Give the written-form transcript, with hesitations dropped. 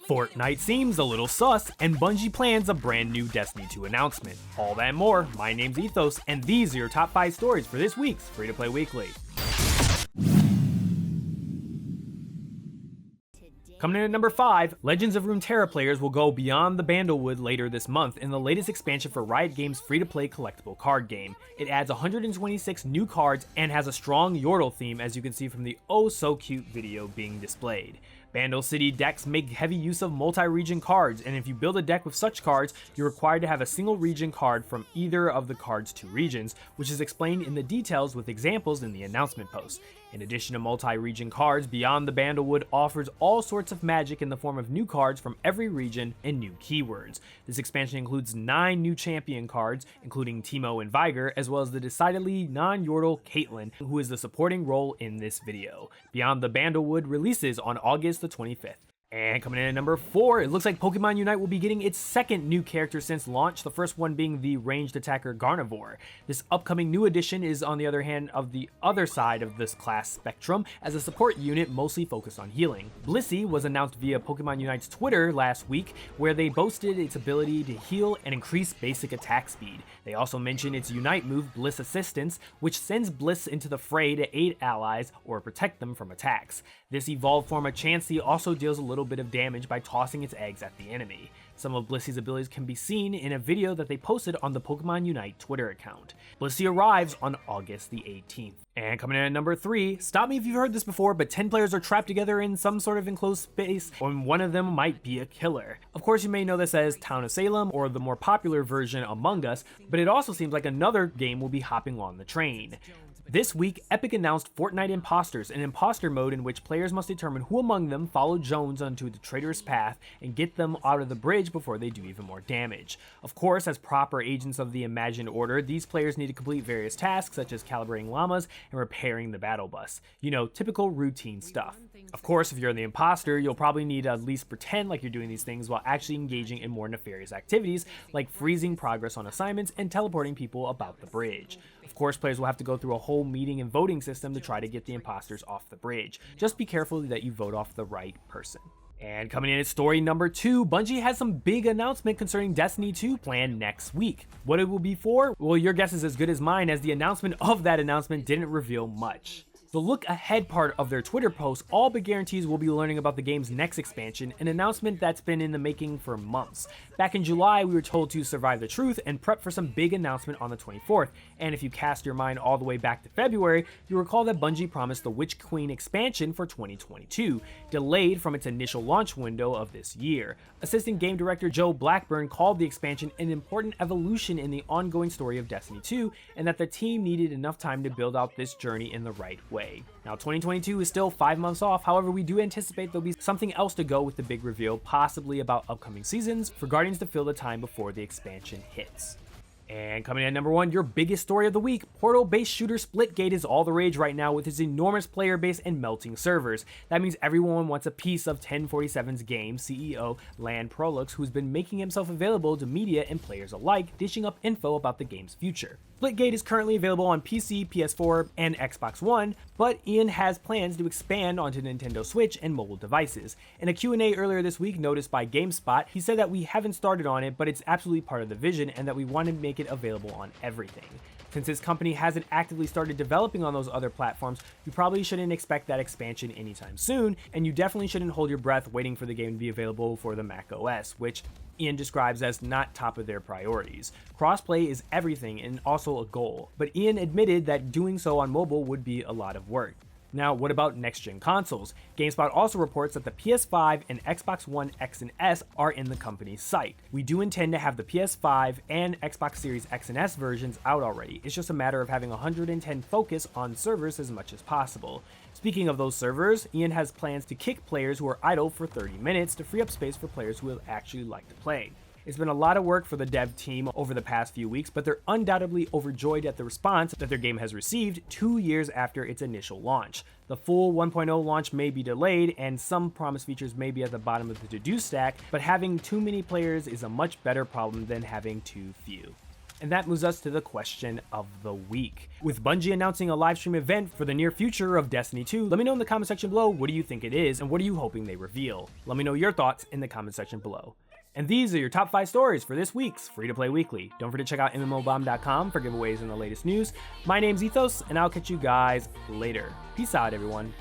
Fortnite seems a little sus, and Bungie plans a brand new Destiny 2 announcement. All that and more, my name's Ethos, and these are your top 5 stories for this week's Free to Play Weekly. Coming in at number 5, Legends of Runeterra players will go beyond the Bandlewood later this month in the latest expansion for Riot Games' free-to-play collectible card game. It adds 126 new cards and has a strong Yordle theme, as you can see from the oh-so-cute video being displayed. Bandle City decks make heavy use of multi-region cards, and if you build a deck with such cards, you're required to have a single region card from either of the card's 2 regions, which is explained in the details with examples in the announcement post. In addition to multi-region cards, Beyond the Bandlewood offers all sorts of magic in the form of new cards from every region and new keywords. This expansion includes 9 new champion cards, including Teemo and Viger, as well as the decidedly non-Yordle Caitlyn, who is the supporting role in this video. Beyond the Bandlewood releases on August the 25th. And coming in at number 4, it looks like Pokemon Unite will be getting its second new character since launch, the first one being the ranged attacker Gardevoir. This upcoming new addition is, on the other hand, of the other side of this class spectrum, as a support unit mostly focused on healing. Blissey was announced via Pokemon Unite's Twitter last week, where they boasted its ability to heal and increase basic attack speed. They also mentioned its Unite move, Bliss Assistance, which sends Bliss into the fray to aid allies or protect them from attacks. This evolved form of Chansey also deals a little bit of damage by tossing its eggs at the enemy. Some of Blissey's abilities can be seen in a video that they posted on the Pokemon Unite Twitter account. Blissey arrives on August the 18th. And coming in at number 3, stop me if you've heard this before, but 10 players are trapped together in some sort of enclosed space, and one of them might be a killer. Of course, you may know this as Town of Salem, or the more popular version Among Us, but it also seems like another game will be hopping on the train. This week, Epic announced Fortnite Imposters, an imposter mode in which players must determine who among them followed Jones onto the traitorous path and get them out of the bridge before they do even more damage. Of course, as proper agents of the imagined order, these players need to complete various tasks such as calibrating llamas and repairing the battle bus. You know, typical routine stuff. Of course, if you're the imposter, you'll probably need to at least pretend like you're doing these things while actually engaging in more nefarious activities like freezing progress on assignments and teleporting people about the bridge. Of course, players will have to go through a whole meeting and voting system to try to get the imposters off the bridge. Just be careful that you vote off the right person. And coming in at story number 2, Bungie has some big announcement concerning Destiny 2 planned next week. What it will be for? Well, your guess is as good as mine, as the announcement of that announcement didn't reveal much. The look ahead part of their Twitter post all but guarantees we'll be learning about the game's next expansion, an announcement that's been in the making for months. Back in July, we were told to survive the truth and prep for some big announcement on the 24th, and if you cast your mind all the way back to February, you'll recall that Bungie promised the Witch Queen expansion for 2022, delayed from its initial launch window of this year. Assistant Game Director Joe Blackburn called the expansion an important evolution in the ongoing story of Destiny 2, and that the team needed enough time to build out this journey in the right way. Now, 2022 is still 5 months off, however, we do anticipate there'll be something else to go with the big reveal, possibly about upcoming seasons, for Guardians to fill the time before the expansion hits. And coming in at number 1, your biggest story of the week, portal-based shooter Splitgate is all the rage right now with its enormous player base and melting servers. That means everyone wants a piece of 1047's game CEO, Lan Prolux, who's been making himself available to media and players alike, dishing up info about the game's future. Splitgate is currently available on PC, PS4, and Xbox One, but Ian has plans to expand onto Nintendo Switch and mobile devices. In a Q&A earlier this week noticed by GameSpot, he said that we haven't started on it, but it's absolutely part of the vision and that we want to make it available on everything. Since his company hasn't actively started developing on those other platforms, you probably shouldn't expect that expansion anytime soon, and you definitely shouldn't hold your breath waiting for the game to be available for the Mac OS, which Ian describes as not top of their priorities. Crossplay is everything and also a goal, but Ian admitted that doing so on mobile would be a lot of work. Now, what about next-gen consoles? GameSpot also reports that the PS5 and Xbox One X and S are in the company's sight. We do intend to have the PS5 and Xbox Series X and S versions out already. It's just a matter of having 110 focus on servers as much as possible. Speaking of those servers, Ian has plans to kick players who are idle for 30 minutes to free up space for players who would actually like to play. It's been a lot of work for the dev team over the past few weeks, but they're undoubtedly overjoyed at the response that their game has received 2 years after its initial launch. The full 1.0 launch may be delayed, and some promised features may be at the bottom of the to-do stack, but having too many players is a much better problem than having too few. And that moves us to the question of the week. With Bungie announcing a live stream event for the near future of Destiny 2, let me know in the comment section below what do you think it is and what are you hoping they reveal. Let me know your thoughts in the comment section below. And these are your top 5 stories for this week's Free to Play Weekly. Don't forget to check out mmobomb.com for giveaways and the latest news. My name's Ethos, and I'll catch you guys later. Peace out, everyone.